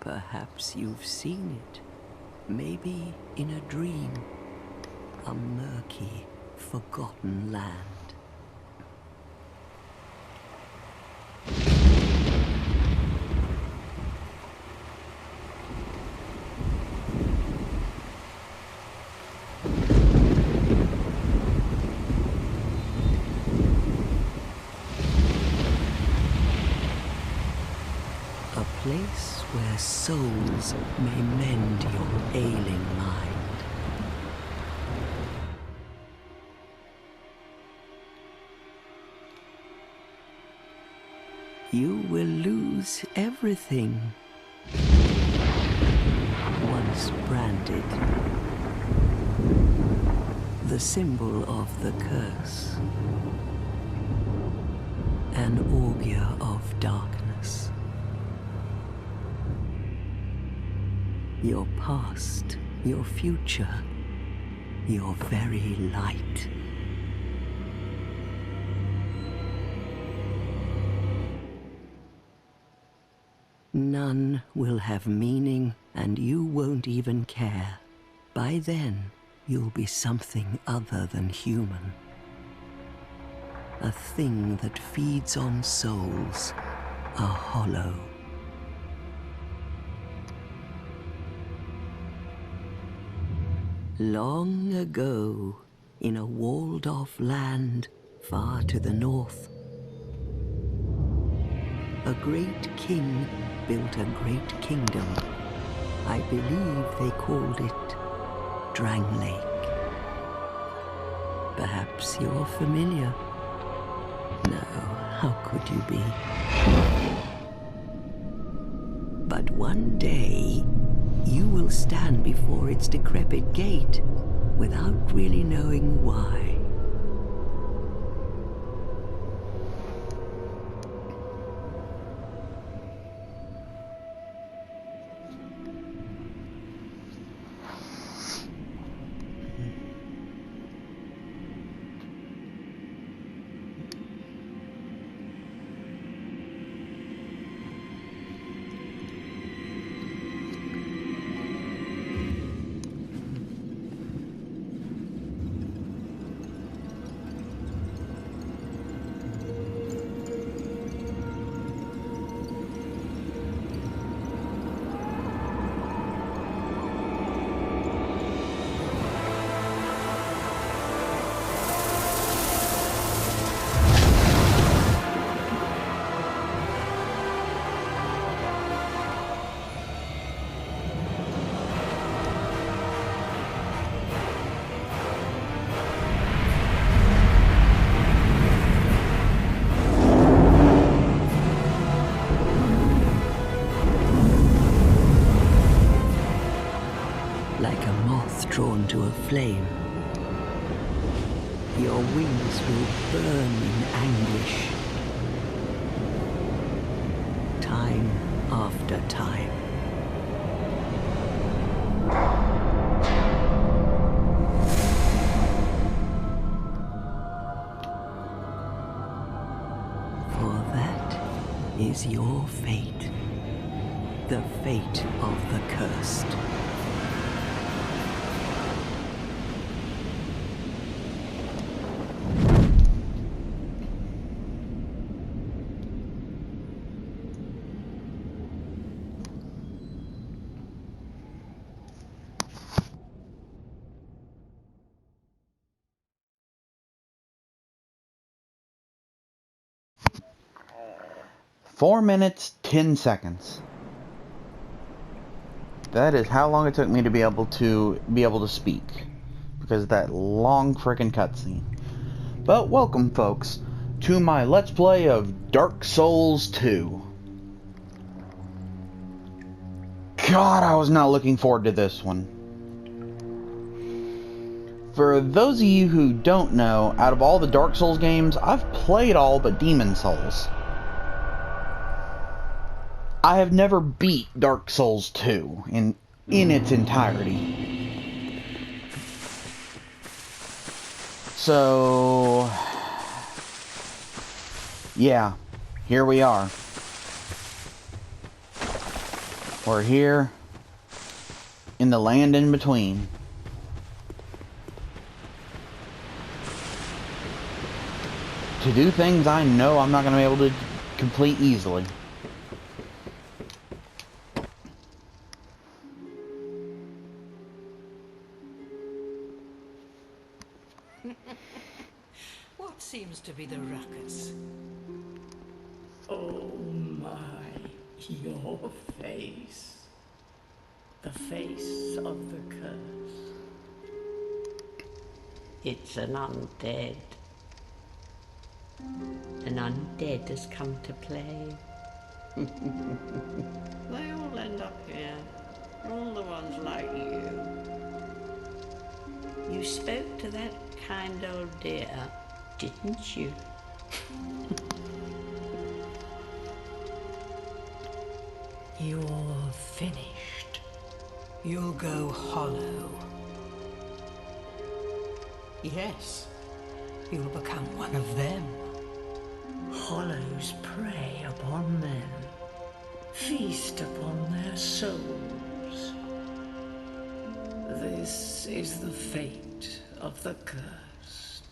Perhaps you've seen it. Maybe in a dream. A murky, forgotten land. A place where souls may mend your ailing mind. You will lose everything once branded. The symbol of the curse. An augur of darkness. Your past, your future, your very light. None will have meaning, and you won't even care. By then, you'll be something other than human. A thing that feeds on souls, a hollow. Long ago, in a walled-off land far to the north, a great king built a great kingdom. I believe they called it Drangleic. Perhaps you're familiar. No, how could you be? But one day, you will stand before its decrepit gate without really knowing why. Like a moth drawn to a flame, your wings will burn in anguish, time after time. For that is your fate, the fate of the cursed. Four minutes, 10 seconds. That is how long it took me to be able to speak. Because of that long frickin' cutscene. But welcome, folks, to my Let's Play of Dark Souls 2. God, I was not looking forward to this one. For those of you who don't know, out of all the Dark Souls games, I've played all but Demon Souls. I have never beat Dark Souls 2 in its entirety. So, yeah, here we are. or here in the land in between. To do things I know I'm not going to be able to complete easily. What seems to be the ruckus? Oh my, your face. The face of the curse. It's an undead. An undead has come to play. They all end up here. All the ones like you. You spoke to that kind old dear, didn't you? You're finished. You'll go hollow. Yes, you'll become one of them. Hollows prey upon men, feast upon their souls. This is the fate of the cursed.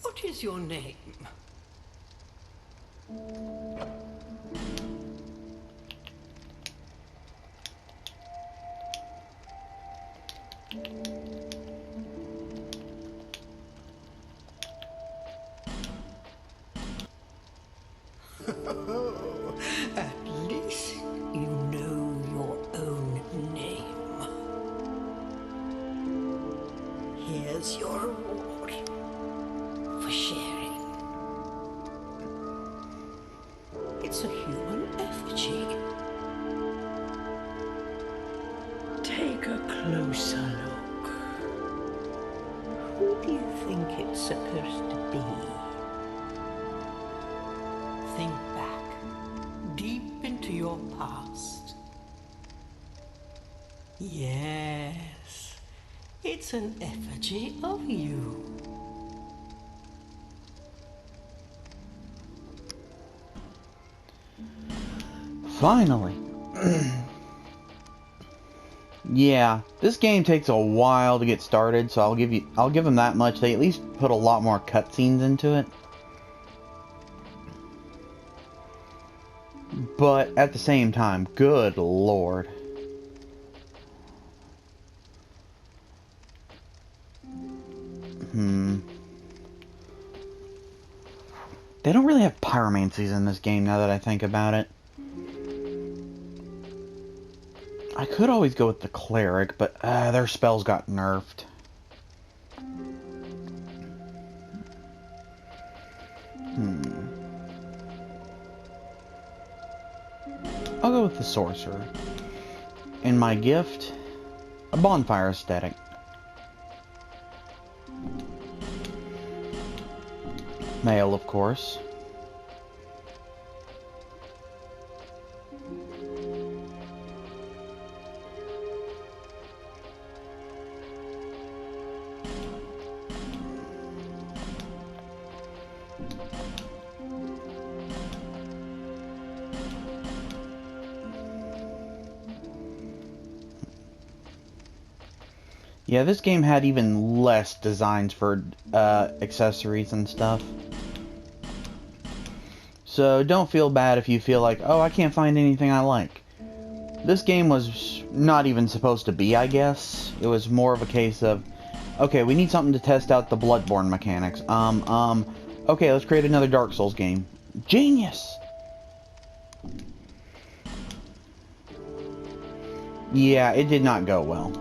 What is your name? At least you know your own name. Here's your reward for sharing. It's a human effigy. Take a closer look. Who do you think it's supposed to be? Think back, deep into your past. Yes, it's an effigy of you. Finally. Yeah, this game takes a while to get started, so I'll give them that much. They at least put a lot more cutscenes into it. But at the same time, good lord. They don't really have pyromancies in this game now that I think about it. I could always go with the cleric, but their spells got nerfed. I'll go with the sorcerer. And my gift, a bonfire aesthetic. Male, of course. Yeah, this game had even less designs for accessories and stuff. So don't feel bad if you feel like, oh, I can't find anything I like. This game was not even supposed to be, I guess. It was more of a case of, okay, we need something to test out the Bloodborne mechanics. Okay, let's create another Dark Souls game. Genius! Yeah, it did not go well.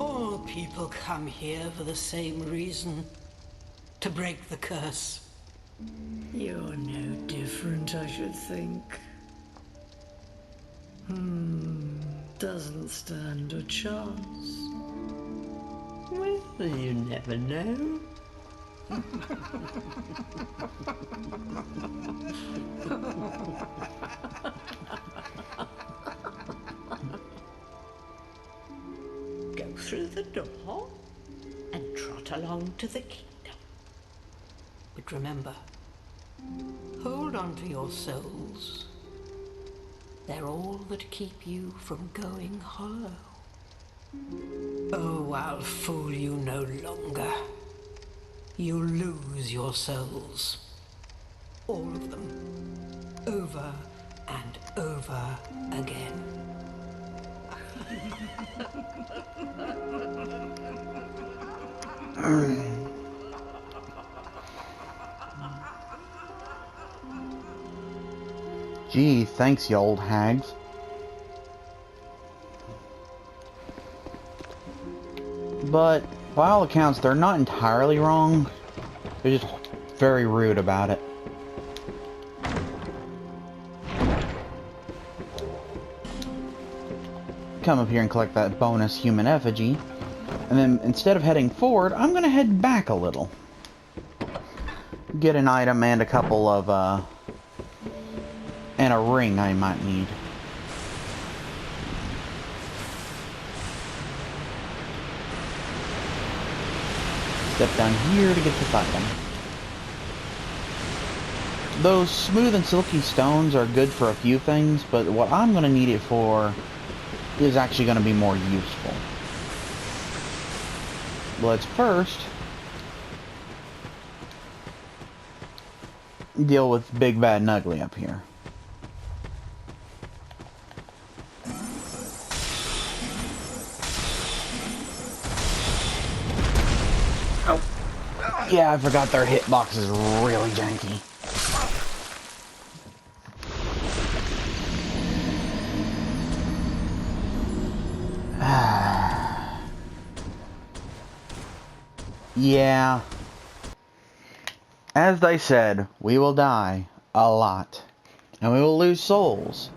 All people come here for the same reason. To break the curse. You're no different, I should think. Doesn't stand a chance. Well, you never know. Go through the door and trot along to the kingdom. But remember, hold on to your souls. They're all that keep you from going hollow. Oh, I'll fool you no longer. You'll lose your souls. All of them. Over and over again. Gee, thanks, you old hags. But, by all accounts, they're not entirely wrong. They're just very rude about it. Come up here and collect that bonus human effigy. And then, instead of heading forward, I'm gonna head back a little. Get an item and a couple of, and a ring I might need. Step down here to get this item. Those smooth and silky stones are good for a few things, but what I'm going to need it for is actually going to be more useful. Let's first deal with Big Bad and Ugly up here. Yeah, I forgot their hitbox is really janky. Yeah. As they said, we will die a lot. And we will lose souls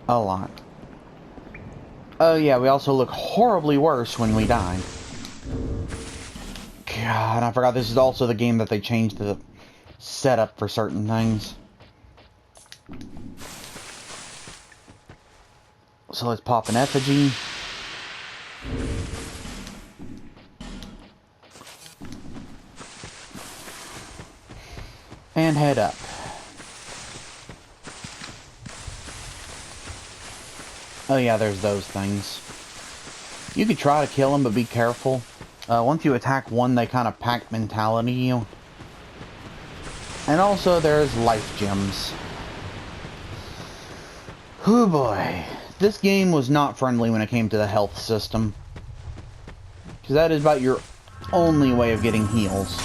a lot. Oh yeah, we also look horribly worse when we die. God, I forgot this is also the game that they changed the setup for certain things. So let's pop an effigy. And head up. Oh yeah, there's those things. You could try to kill them, but be careful. Once you attack one, they kind of pack mentality you. And also, there's life gems. Oh boy. This game was not friendly when it came to the health system. Because that is about your only way of getting heals.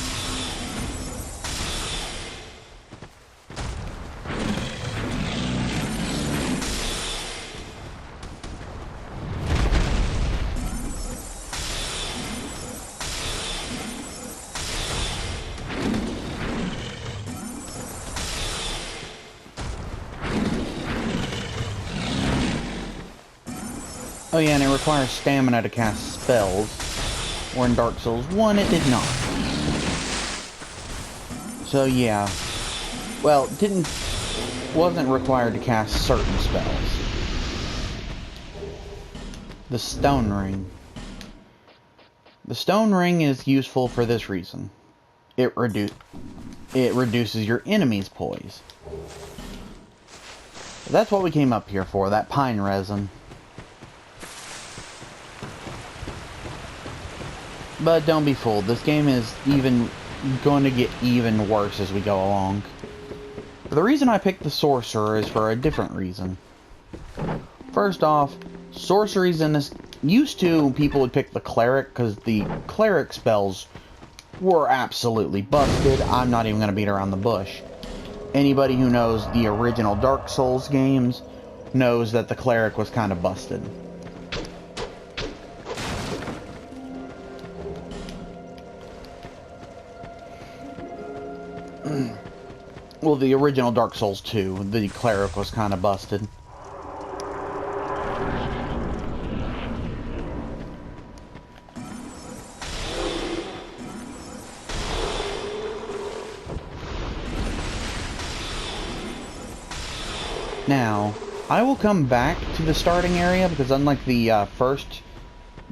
Oh yeah, and it requires stamina to cast spells, where in Dark Souls 1 it did not. So yeah, well, wasn't required to cast certain spells. The Stone Ring. The Stone Ring is useful for this reason. It reduces your enemy's poise. That's what we came up here for, that pine resin. But don't be fooled, this game is going to get even worse as we go along. But the reason I picked the Sorcerer is for a different reason. First off, sorceries in this... Used to, people would pick the Cleric, because the Cleric spells were absolutely busted. I'm not even going to beat around the bush. Anybody who knows the original Dark Souls games knows that the Cleric was kind of busted. Well, the original Dark Souls 2, the cleric was kind of busted. Now, I will come back to the starting area, because unlike the first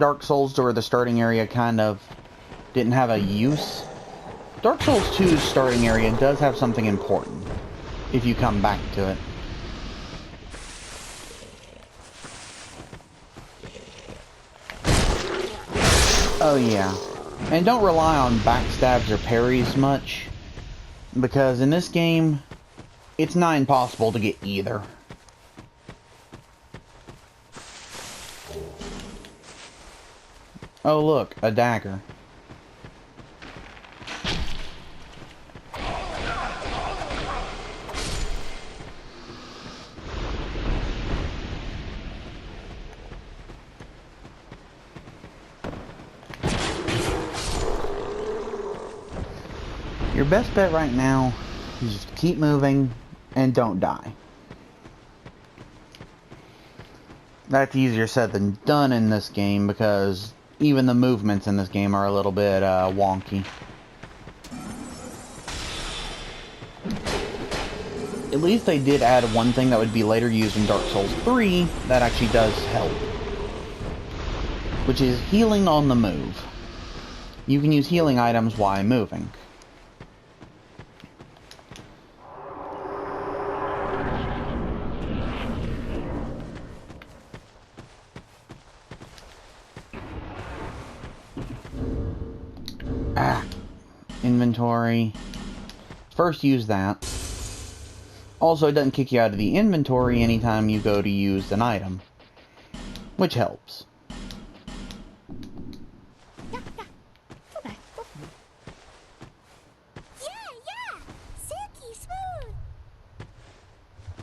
Dark Souls, where the starting area kind of didn't have a use, Dark Souls 2's starting area does have something important, if you come back to it. Oh yeah, and don't rely on backstabs or parries much, because in this game, it's nigh impossible to get either. Oh look, a dagger. Your best bet right now is just keep moving and don't die. That's easier said than done in this game, because even the movements in this game are a little bit wonky. At least they did add one thing that would be later used in Dark Souls 3 that actually does help, which is healing on the move. You can use healing items while moving. Inventory. First use that. Also, it doesn't kick you out of the inventory anytime you go to use an item, which helps.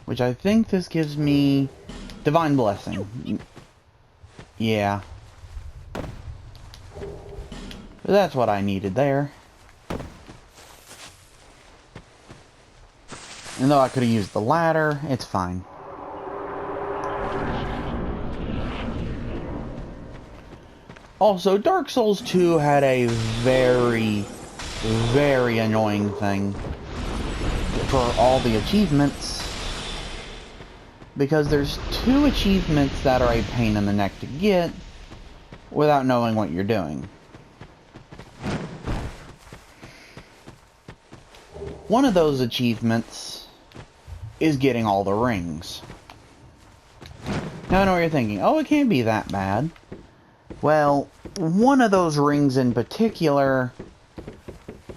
Which I think this gives me Divine Blessing. Yeah. That's what I needed there. And though I could have used the ladder, it's fine. Also, Dark Souls 2 had a very, very annoying thing for all the achievements. Because there's 2 achievements that are a pain in the neck to get without knowing what you're doing. One of those achievements is getting all the rings. Now I know what you're thinking, oh, it can't be that bad. Well, one of those rings in particular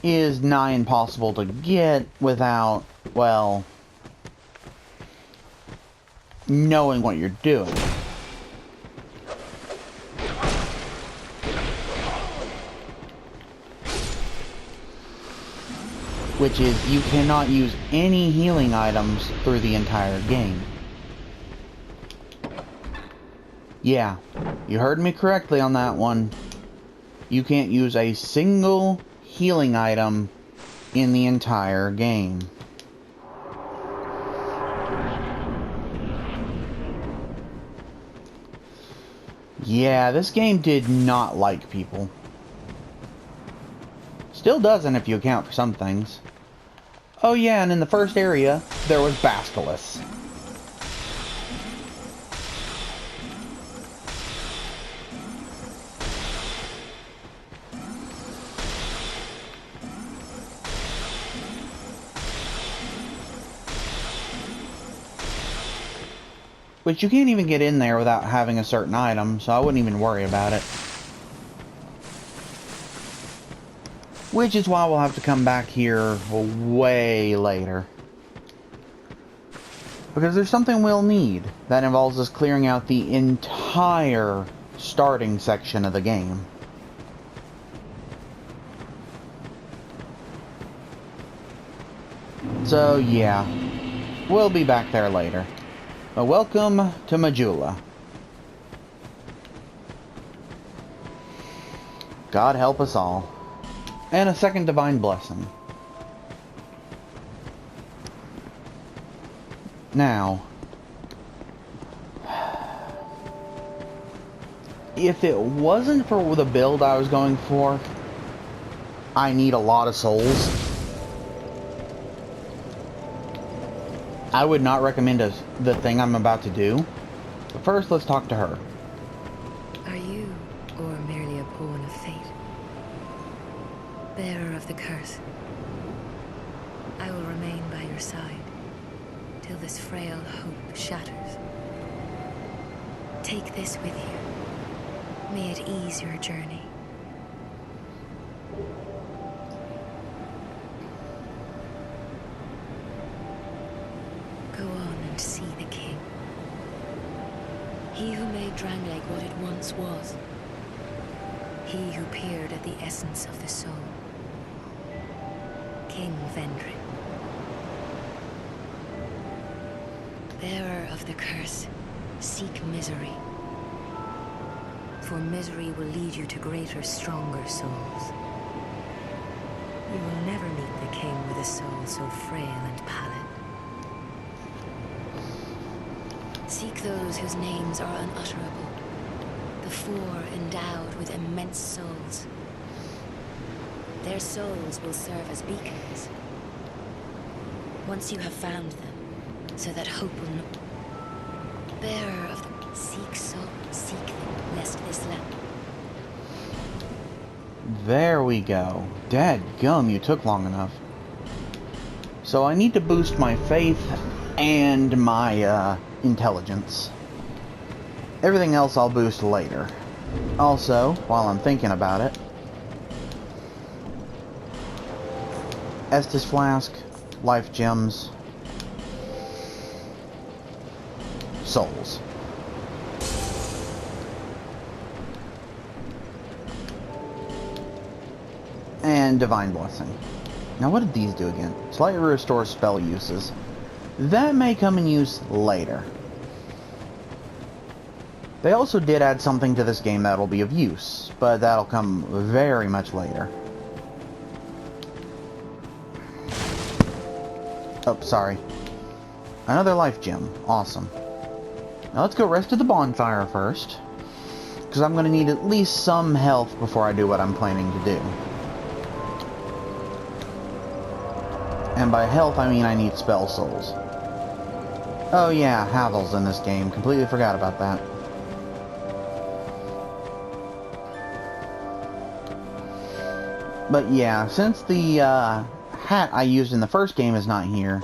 is nigh impossible to get without, well, knowing what you're doing. Which is, you cannot use any healing items through the entire game. Yeah, you heard me correctly on that one. You can't use a single healing item in the entire game. Yeah, this game did not like people. Still doesn't if you account for some things. Oh yeah, and in the first area, there was Basilisk. Which you can't even get in there without having a certain item, so I wouldn't even worry about it. Which is why we'll have to come back here way later. Because there's something we'll need that involves us clearing out the entire starting section of the game. So yeah, we'll be back there later. But welcome to Majula. God help us all. And a second Divine Blessing. Now, if it wasn't for the build I was going for, I need a lot of souls. I would not recommend the thing I'm about to do. But first, let's talk to her. Are you, or merely a pawn of fate? Bearer of the curse. I will remain by your side till this frail hope shatters. Take this with you. May it ease your journey. Go on and see the king. He who made Drangleic what it once was. He who peered at the essence of the soul. King Vendrick. Bearer of the curse, seek misery. For misery will lead you to greater, stronger souls. You will never meet the king with a soul so frail and pallid. Seek those whose names are unutterable. The four endowed with immense souls. Their souls will serve as beacons. Once you have found them, so that hope will not... Bearer of the... Seek them, lest this land... There we go. Dadgum, you took long enough. So I need to boost my faith and my, intelligence. Everything else I'll boost later. Also, while I'm thinking about it, Estus Flask, Life Gems, Souls. And Divine Blessing. Now what did these do again? Slightly restore spell uses. That may come in use later. They also did add something to this game that'll be of use, but that'll come very much later. Oh, sorry. Another life gem. Awesome. Now let's go rest at the bonfire first, because I'm going to need at least some health before I do what I'm planning to do. And by health, I mean I need spell souls. Oh yeah, Havel's in this game. Completely forgot about that. But yeah, since the hat I used in the first game is not here...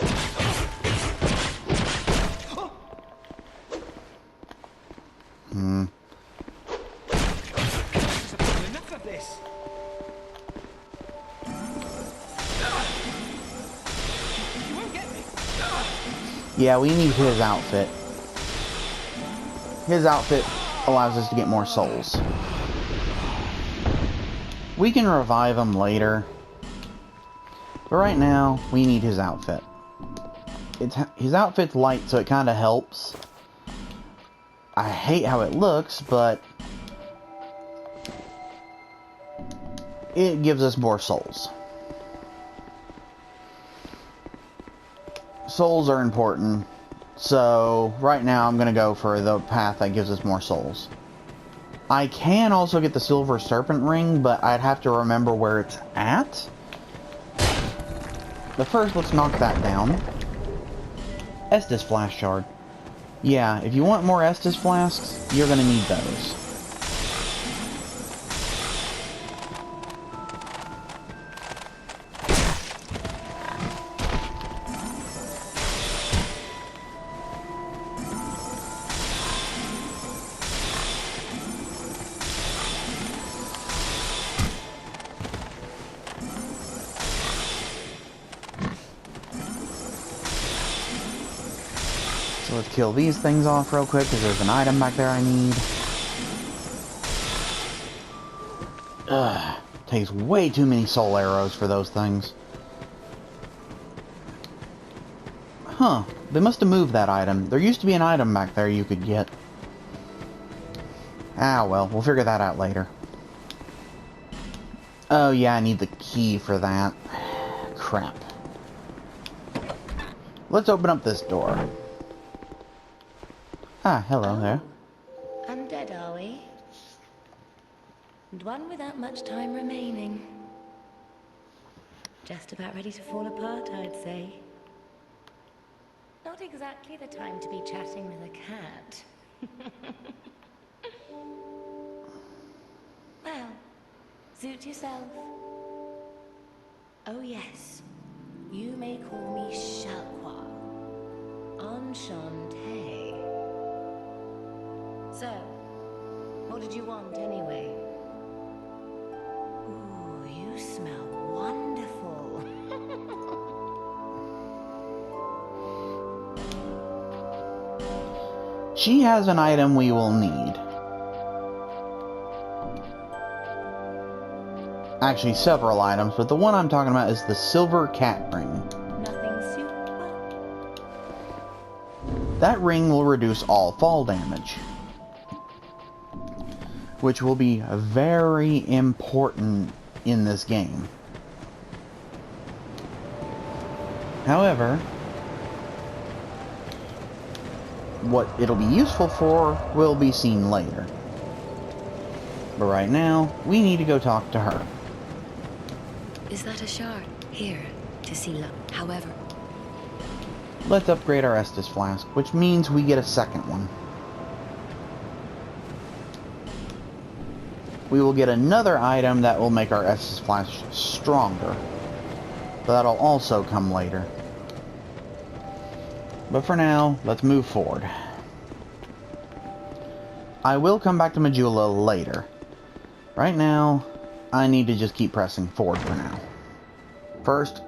Yeah, we need his outfit. His outfit allows us to get more souls. We can revive him later. But right now, we need his outfit. His outfit's light, so it kind of helps. I hate how it looks, but it gives us more souls. Souls are important, so right now I'm going to go for the path that gives us more souls. I can also get the Silver Serpent Ring, but I'd have to remember where it's at. But first, let's knock that down. Estus Flask Shard. Yeah, if you want more Estus Flasks, you're going to need those. So let's kill these things off real quick, because there's an item back there I need. Ugh. Takes way too many soul arrows for those things. Huh. They must have moved that item. There used to be an item back there you could get. Ah, well. We'll figure that out later. Oh, yeah, I need the key for that. Crap. Let's open up this door. Ah, hello there. Undead, are we? And one without much time remaining. Just about ready to fall apart, I'd say. Not exactly the time to be chatting with a cat. Well, suit yourself. Oh yes, you may call me Shalqua. Enchanté. So, what did you want anyway? Ooh, you smell wonderful. She has an item we will need. Actually, several items, but the one I'm talking about is the silver cat ring. Nothing super. That ring will reduce all fall damage, which will be very important in this game. However, what it'll be useful for will be seen later. But right now, we need to go talk to her. Is that a shard? Here, to see luck. However, Let's upgrade our Estus flask, which means we get a second one. We will get another item that will make our Estus flask stronger. But that'll also come later. But for now, let's move forward. I will come back to Majula later. Right now, I need to just keep pressing forward for now. First,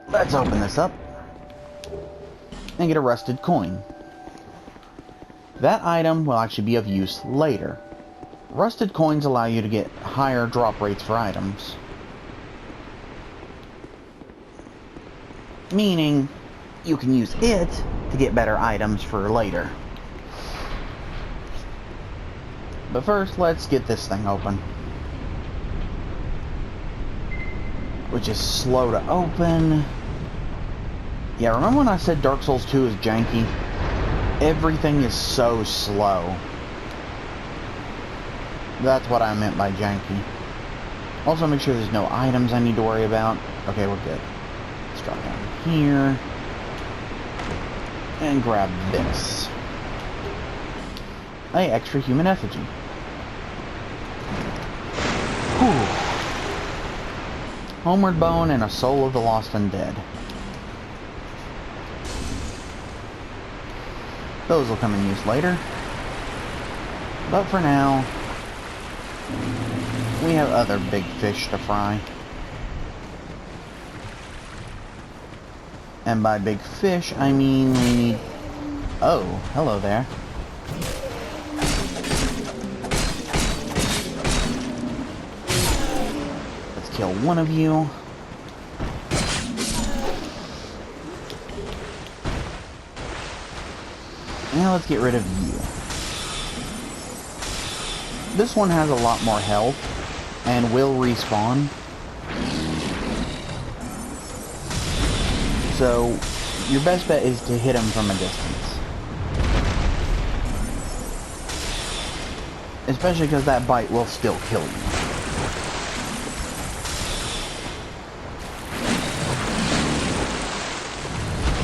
let's open this up and get a rusted coin. That item will actually be of use later. Rusted coins allow you to get higher drop rates for items. Meaning, you can use it to get better items for later. But first, let's get this thing open. Which is slow to open. Yeah, remember when I said Dark Souls 2 is janky? Everything is so slow. That's what I meant by janky. Also, make sure there's no items I need to worry about. Okay, we're good. Let's drop down here. And grab this. Hey, extra human effigy. Whew. Homeward Bone and a Soul of the Lost and Dead. Those will come in use later. But for now, we have other big fish to fry. And by big fish, I mean we need... Oh, hello there. Let's kill one of you. Now let's get rid of you. This one has a lot more health and will respawn. So, your best bet is to hit him from a distance. Especially because that bite will still kill you.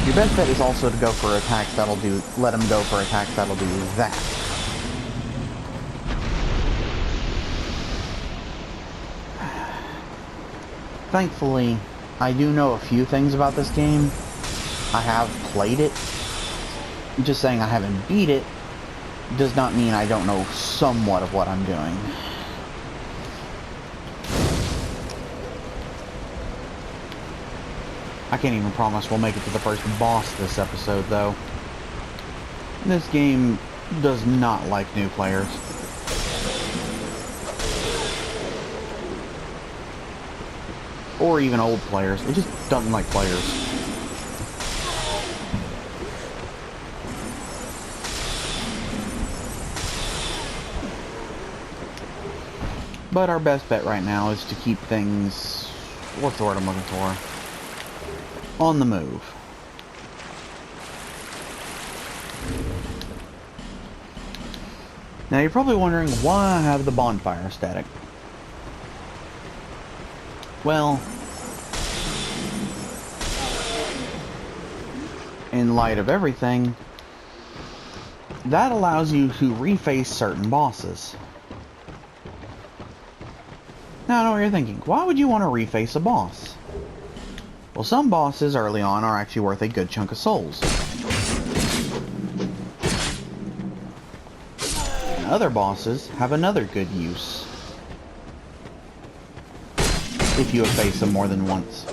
Your best bet is also to go for attacks that'll do... Let him go for attacks that'll do that. Thankfully, I do know a few things about this game. I have played it. Just saying I haven't beat it does not mean I don't know somewhat of what I'm doing. I can't even promise we'll make it to the first boss this episode, though. This game does not like new players. Or even old players. It just doesn't like players. But our best bet right now is to keep things... What's the word I'm looking for? On the move. Now you're probably wondering why I have the bonfire static. Well, in light of everything, that allows you to reface certain bosses. Now I know what you're thinking. Why would you want to reface a boss? Well, some bosses early on are actually worth a good chunk of souls. And other bosses have another good use. If you have faced them more than once.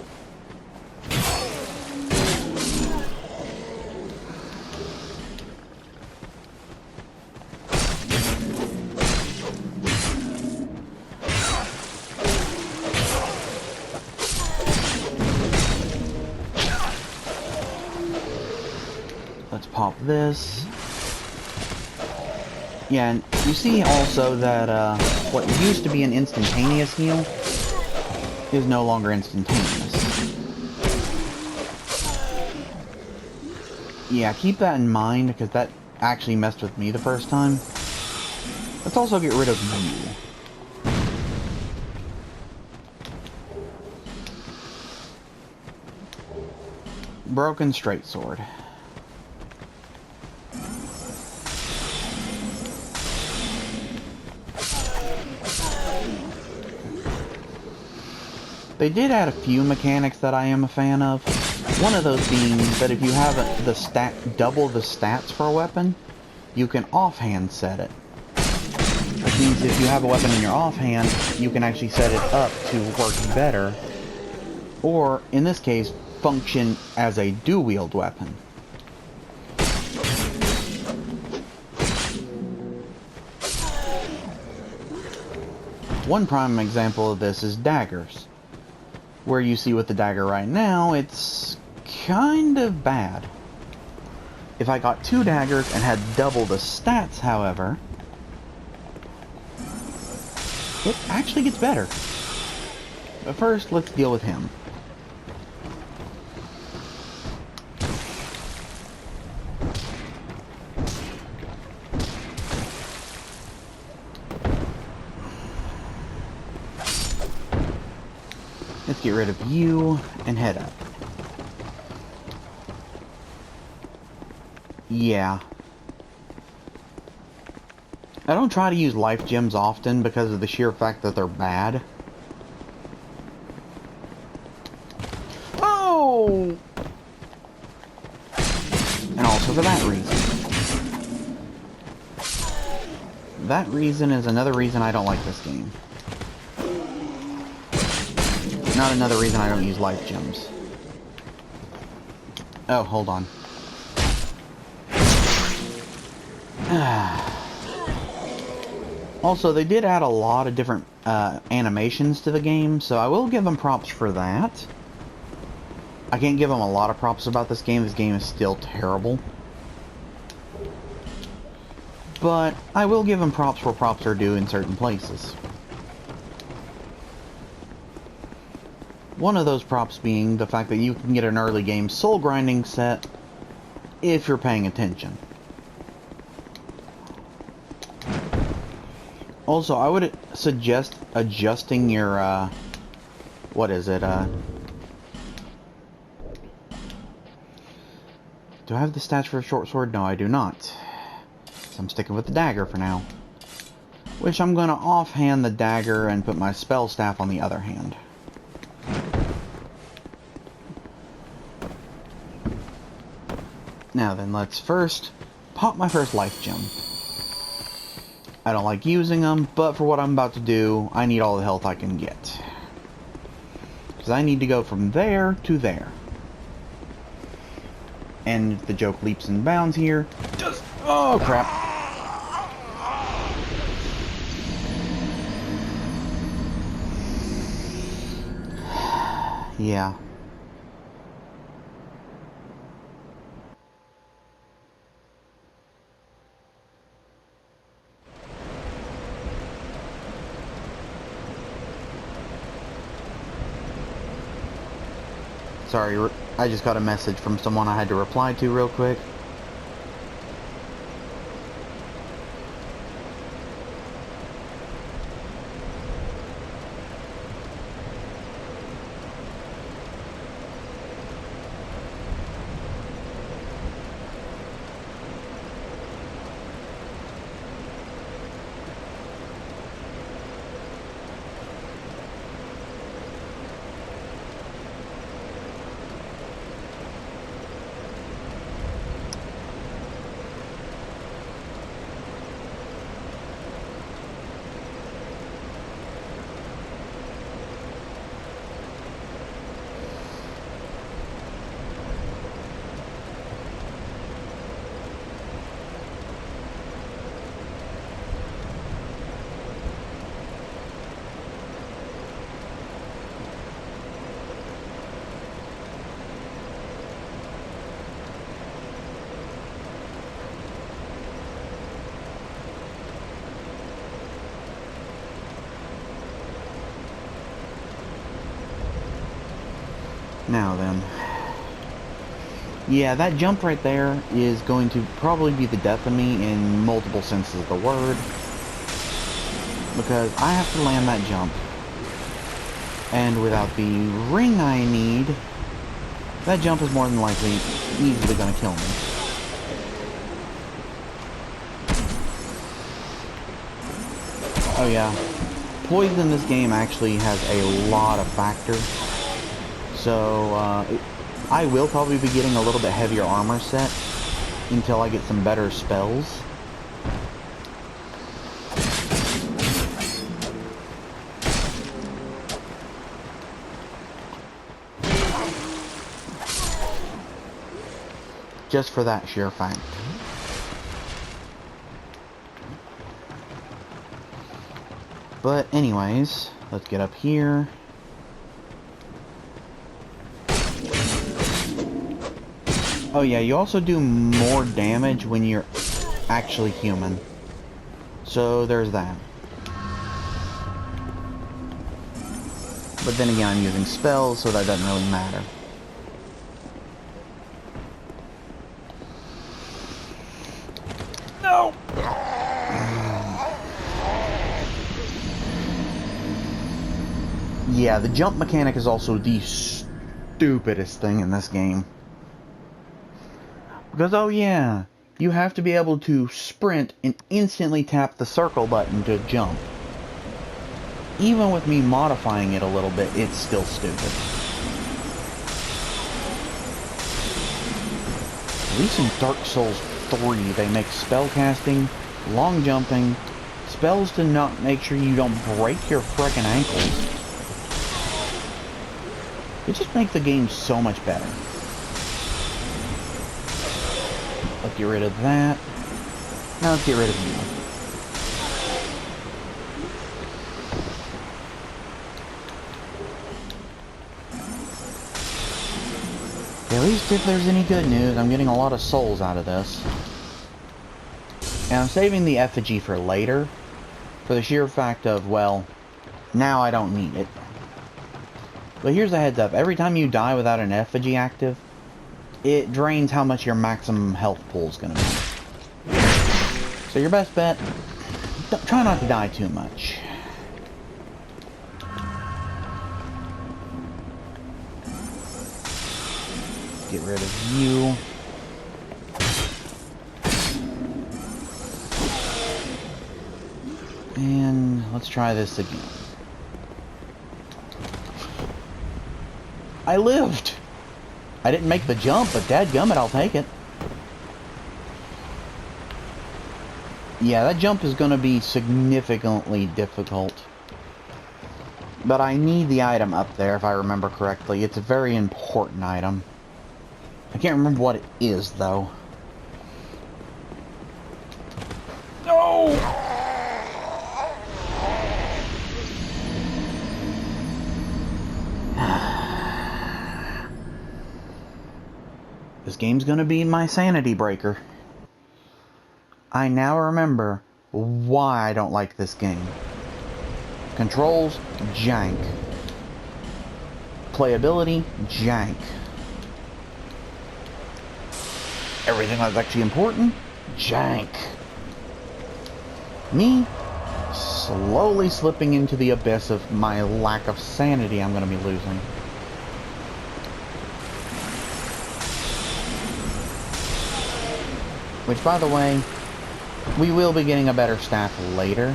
Let's pop this. Yeah, and you see also that what used to be an instantaneous heal is no longer instantaneous. Yeah, keep that in mind because that actually messed with me the first time. Let's also get rid of you. Broken straight sword. They did add a few mechanics that I am a fan of. One of those being that if you have double the stats for a weapon, you can offhand set it. Which means if you have a weapon in your offhand, you can actually set it up to work better. Or, in this case, function as a dual-wield weapon. One prime example of this is daggers. Where you see with the dagger right now, it's kind of bad. If I got 2 daggers and had double the stats, however, it actually gets better. But first, let's deal with him. Let's get rid of you and head up. Yeah. I don't try to use life gems often because of the sheer fact that they're bad. Oh! And also for that reason. That reason is another reason I don't like this game. Not another reason I don't use life gems. Oh, hold on. Also, they did add a lot of different animations to the game, so I will give them props for that. I can't give them a lot of props about this game. This game is still terrible. But I will give them props where props are due in certain places. One of those props being the fact that you can get an early game soul grinding set if you're paying attention. Also, I would suggest adjusting your, what is it, do I have the stats for a short sword? No, I do not. So I'm sticking with the dagger for now. Which I'm going to offhand the dagger and put my spell staff on the other hand. Now then, let's first pop my first life gem. I don't like using them, but for what I'm about to do, I need all the health I can get. Because I need to go from there to there. And the joke leaps and bounds here. Just... oh, crap. Yeah. Sorry, I just got a message from someone I had to reply to real quick. Now then. Yeah, that jump right there is going to probably be the death of me in multiple senses of the word. Because I have to land that jump. And without the ring I need, that jump is more than likely easily going to kill me. Oh yeah. Poison in this game actually has a lot of factors. So, I will probably be getting a little bit heavier armor set until I get some better spells. Just for that sheer fact. But anyways, let's get up here. Oh yeah, you also do more damage when you're actually human. So there's that. But then again, I'm using spells, so that doesn't really matter. No! Yeah, the jump mechanic is also the stupidest thing in this game. Because, oh yeah, you have to be able to sprint and instantly tap the circle button to jump. Even with me modifying it a little bit, it's still stupid. At least in Dark Souls 3, they make spellcasting, long jumping, spells to not make sure you don't break your frickin' ankles. It just makes the game so much better. Let's get rid of that. Now let's get rid of you. At least if there's any good news, I'm getting a lot of souls out of this. And I'm saving the effigy for later, for the sheer fact of, well, now I don't need it. But here's a heads up, every time you die without an effigy active, it drains how much your maximum health pool is going to be. So your best bet, try not to die too much. Get rid of you. And let's try this again. I lived! I didn't make the jump, but dadgummit, I'll take it. Yeah, that jump is going to be significantly difficult. But I need the item up there, if I remember correctly. It's a very important item. I can't remember what it is, though. No! This game's gonna be my sanity breaker. I now remember why I don't like this game. Controls, jank. Playability, jank. Everything that's actually important, jank. Me, slowly slipping into the abyss of my lack of sanity I'm gonna be losing. Which, by the way, we will be getting a better staff later.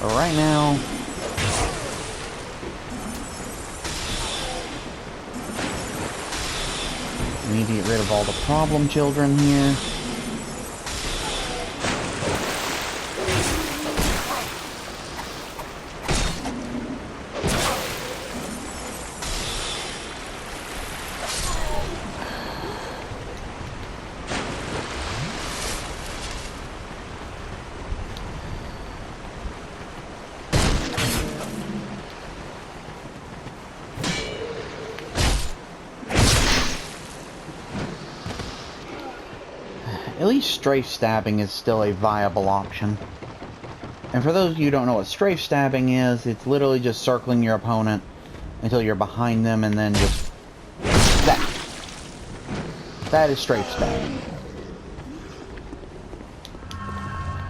But right now, we need to get rid of all the problem children here. At least strafe stabbing is still a viable option. And for those of you who don't know what strafe stabbing is, it's literally just circling your opponent until you're behind them, and then just that. That is strafe stabbing.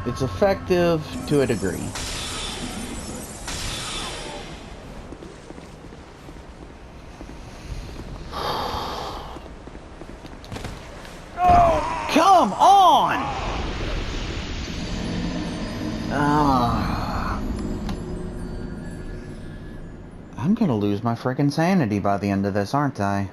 It's effective to a degree. Oh, come on! I'm gonna lose my frickin' sanity by the end of this, aren't I?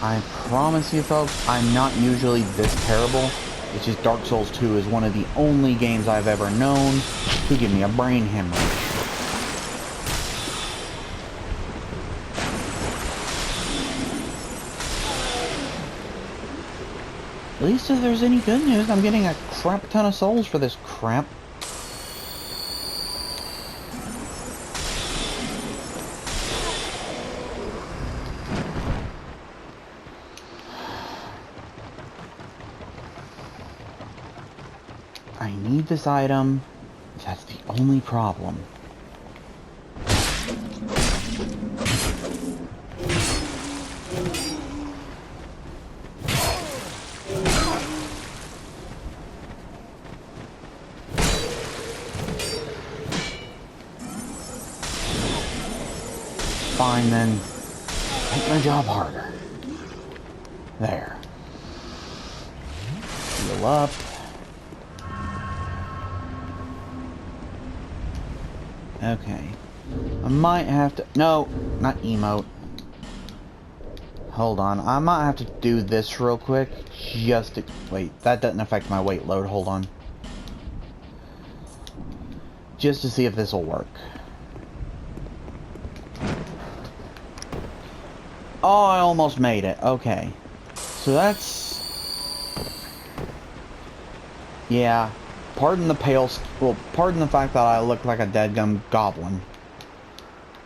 I promise you folks, I'm not usually this terrible. It's just Dark Souls 2 is one of the only games I've ever known to give me a brain hemorrhage. At least if there's any good news, I'm getting a crap ton of souls for this crap. I need this item. That's the only problem. Fine then. Make my job harder. There. Heal up. Okay. I might have to... No, not emote. Hold on. I might have to do this real quick. Just to... Wait, that doesn't affect my weight load. Hold on. Just to see if this will work. Oh, I almost made it. Okay. So that's... Yeah. Pardon the pale... Well, pardon the fact that I look like a deadgum goblin.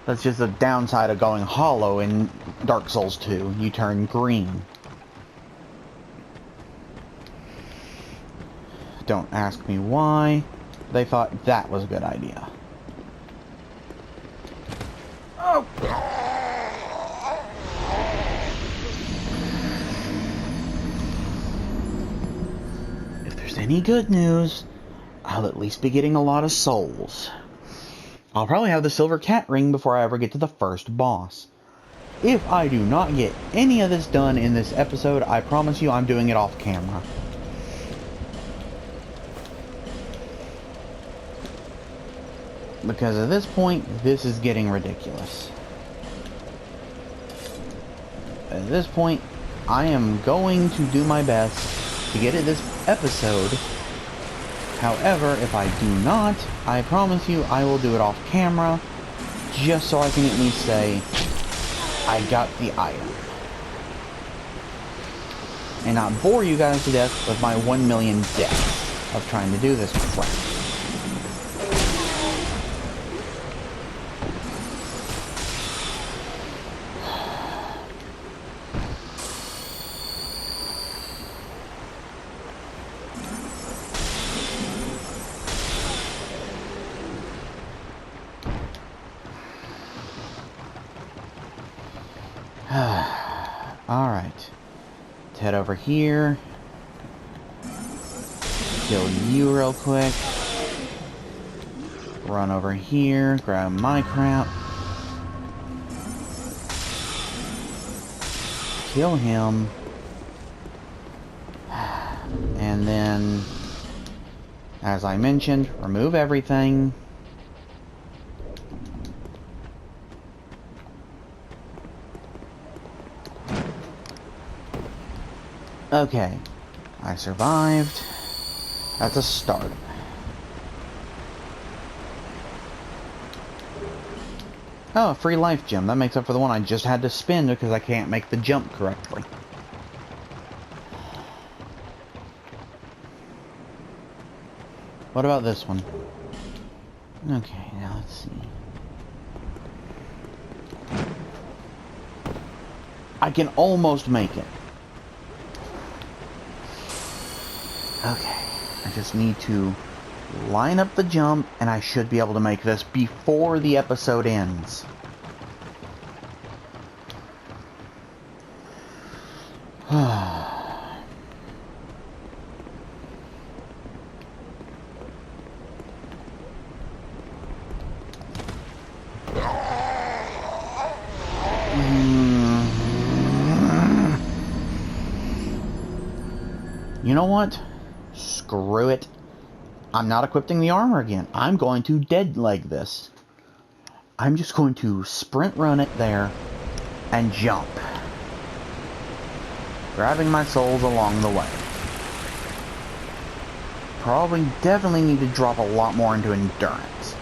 That's just the downside of going hollow in Dark Souls 2. You turn green. Don't ask me why. They thought that was a good idea. Oh! If there's any good news, I'll at least be getting a lot of souls. I'll probably have the silver cat ring before I ever get to the first boss. If I do not get any of this done in this episode, I promise you I'm doing it off camera. Because at this point, this is getting ridiculous. At this point, I am going to do my best to get it this episode. However, if I do not, I promise you I will do it off camera, just so I can at least say, I got the item. And not bore you guys to death with my 1 million deaths of trying to do this crap. Alright. Let's head over here. Kill you real quick. Run over here. Grab my crap. Kill him. And then, as I mentioned, remove everything. Okay, I survived. That's a start. Oh, a free life gem. That makes up for the one I just had to spend because I can't make the jump correctly. What about this one? Okay, now let's see. I can almost make it. Okay, I just need to line up the jump, and I should be able to make this before the episode ends. You know what? Screw it. I'm not equipping the armor again. I'm going to dead leg this. I'm just going to sprint run it there and jump. Grabbing my souls along the way. Probably definitely need to drop a lot more into endurance.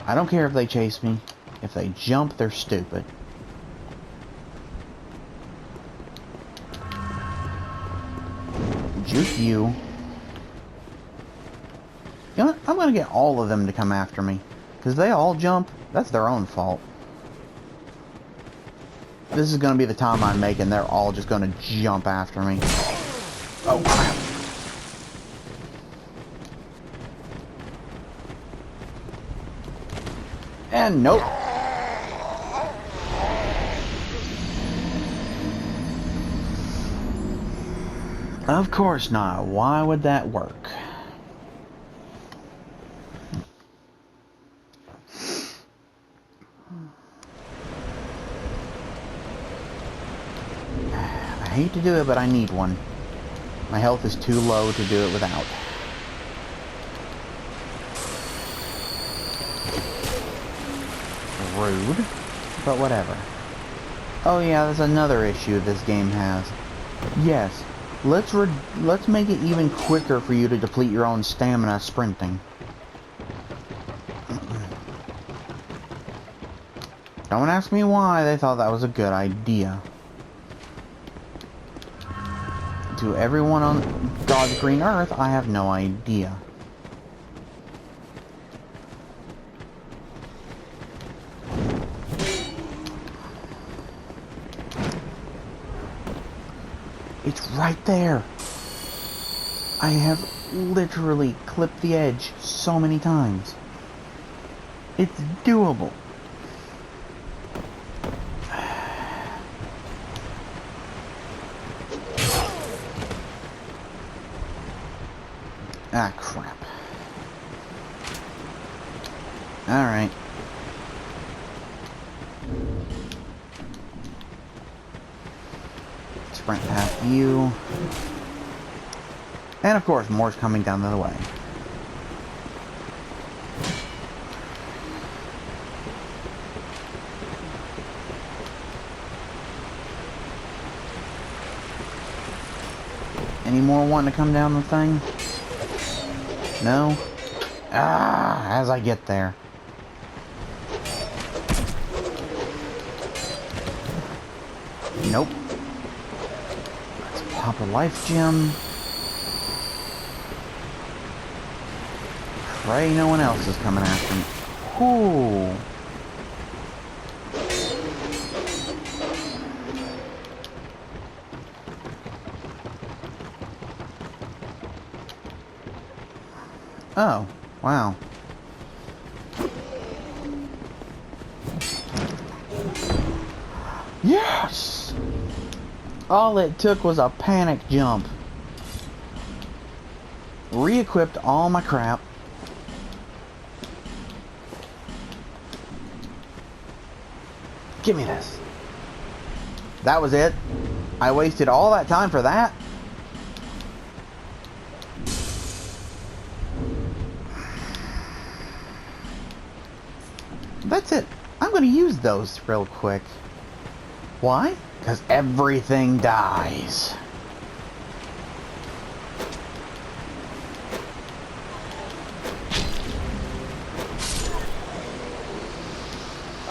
I don't care if they chase me. If they jump, they're stupid. Juke you. You know what? I'm gonna get all of them to come after me. Because they all jump, that's their own fault. This is gonna be the time I'm making, they're all just gonna jump after me. Oh crap. And nope. Of course not. Why would that work? I hate to do it, but I need one. My health is too low to do it without. Rude, but whatever. Oh yeah, there's another issue this game has. Yes, let's make it even quicker for you to deplete your own stamina sprinting. Don't ask me why they thought that was a good idea. To everyone on God's green earth, I have no idea. It's right there. I have literally clipped the edge so many times. It's doable. Ah, crap. Alright. Sprint past you. And of course, more's coming down the way. Any more wanting to come down the thing? No? Ah, as I get there. Nope. Let's pop a life gem. Pray no one else is coming after me. Ooh. Oh, wow. Yes! All it took was a panic jump. Re-equipped all my crap. Give me this. That was it? I wasted all that time for that? That's it. I'm going to use those real quick. Why? Because everything dies.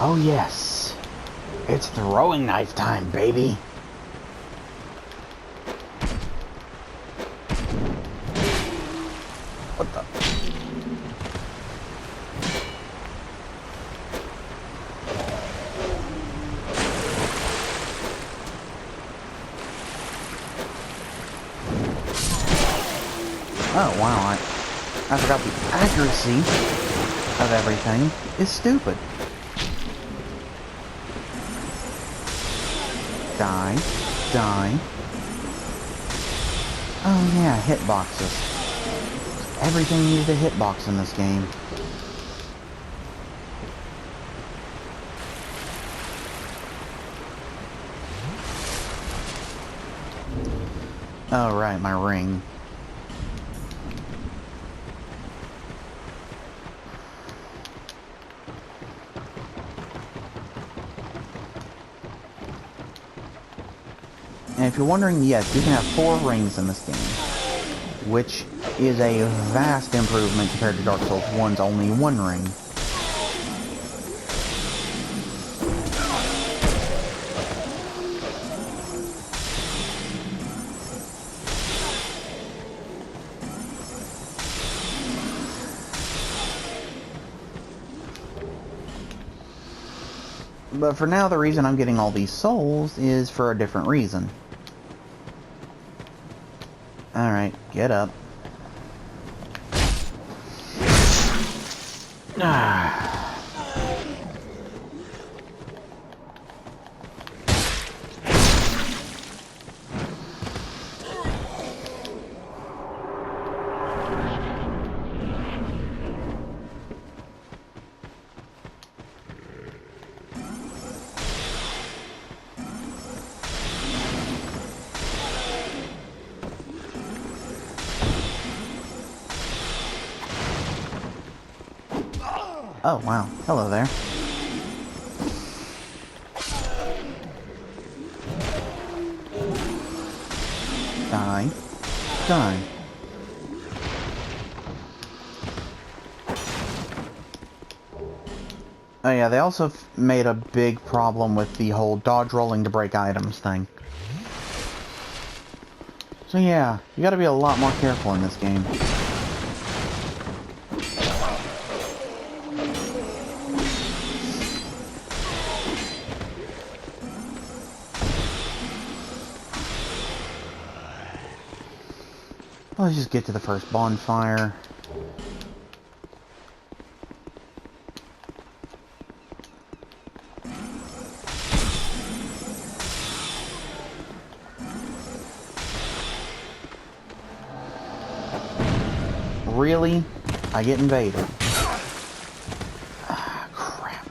Oh yes. It's throwing knife time, baby. What the? Oh, wow, I forgot the accuracy of everything is stupid. Die. Die. Oh yeah, hitboxes. Everything needed a hitbox in this game. Oh right, my ring. And if you're wondering, yes, you can have 4 rings in this game, which is a vast improvement compared to Dark Souls 1's only 1 ring. But for now, the reason I'm getting all these souls is for a different reason. Alright, get up. Oh, wow. Hello there. Die. Die. Oh yeah, they also made a big problem with the whole dodge rolling to break items thing. So yeah, you gotta be a lot more careful in this game. Let's just get to the first bonfire. Really? I get invaded. Ah, crap.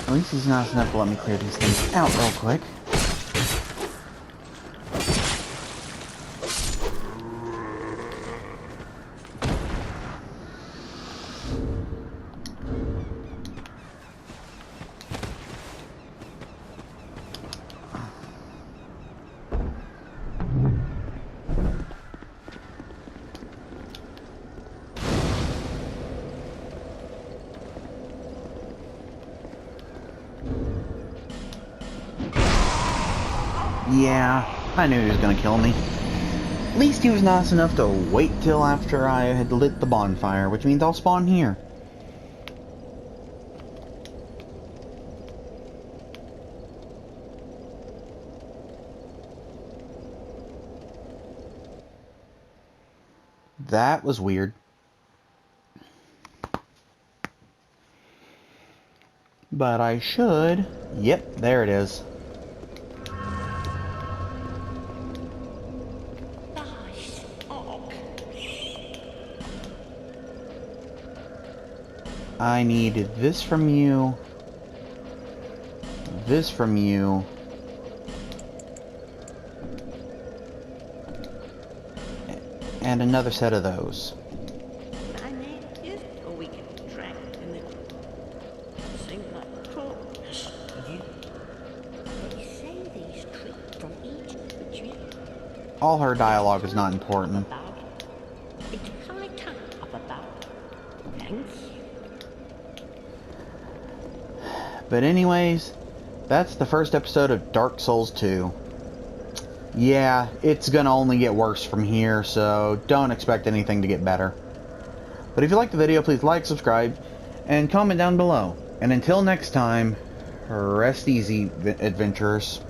At least he's nice enough to let me clear these things out real quick. Yeah, I knew he was gonna kill me. At least he was nice enough to wait till after I had lit the bonfire, which means I'll spawn here. That was weird. But I should... Yep, there it is. I need this from you, this from you, and another set of those. My name is Awakened Dragon, and then sing like chorus. They say these trees from Egypt, Virginia. All her dialogue is not important. It's high time Thank you. But anyways, that's the first episode of Dark Souls 2. Yeah, it's gonna only get worse from here, so don't expect anything to get better. But if you liked the video, please like, subscribe, and comment down below. And until next time, rest easy, adventurers.